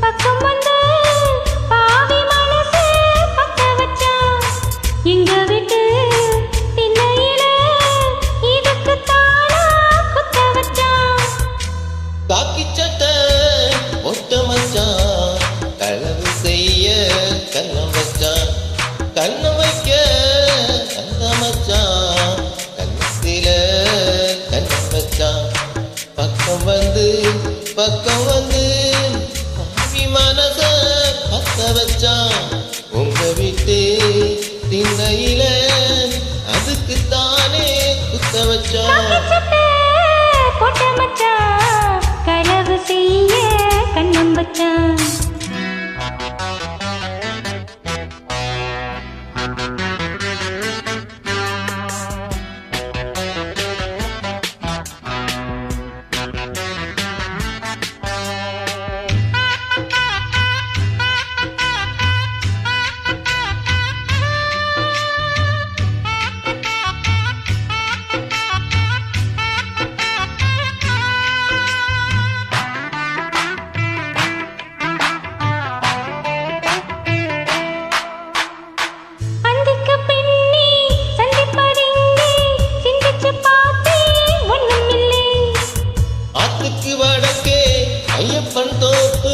பக்கம் வந்து பாவி மனசு பத்த வச்சான். இங்க விட்டு திண்ணையில இதுக்கு தானா குத்த வச்சான். காக்கி சட்டை ஒட்ட மச்சான், களவு செய்ய கண்ணம் வச்சான். கண்ணம் வைக்க அந்த மச்சான், கண்ணத்தில கண்ணம் வச்சான். பக்கம் வந்து பாவி மனச பத்த வச்சான். உங்க விட்டு திண்ணையில அதுக்கு தானே குத்த வச்சான். போட்ட மச்சான், களவு செய்ய கண்ணம் வச்சான். வடக்கே ஐயப்பன் தோப்பு,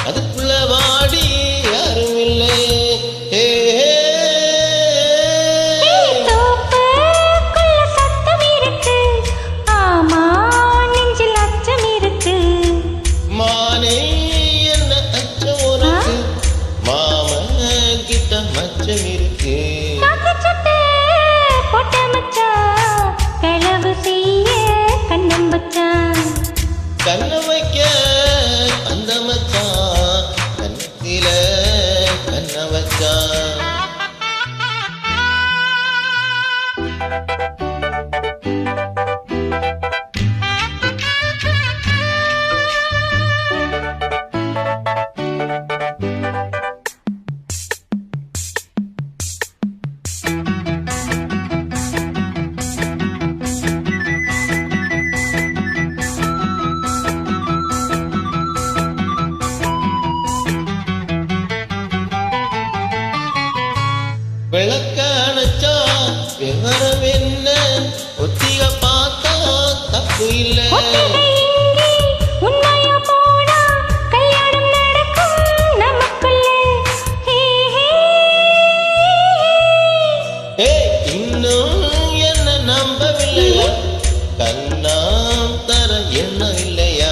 அதுக்குள்ள வாடி யாரும் இல்லை. மானே என்ன அச்சம் உனக்கு, மாமன் கிட்ட மச்சம் இருக்கு. போட்ட மச்சான், களவு செய்ய கண்ணம் வச்சான். கண்ண வைக்க அந்த மச்சான், கண்ணத்தில கண்ண வச்சான். விளக்க அணைச்சா விவரம் என்ன, ஒத்திக பார்த்தா தப்பு இல்லை. இன்னும் என்ன நம்பவில்லையா, கண்ணாம் தர எண்ணம் இல்லையா.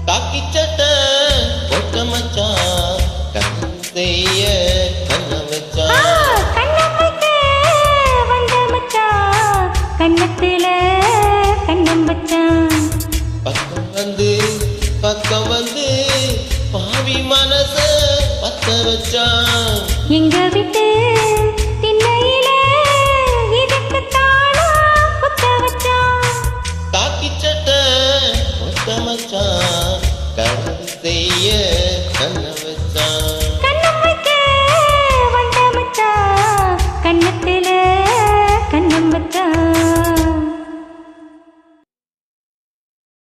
காக்கி சட்டை ஒட்ட மச்சான், கண்ணம் செய்ய கண்ணம் வச்சான். கண்ணத்தில கண்ணம் வச்சான். பக்கம் வந்து பாவி மனச பத்த வச்சான். எங்க விட்டு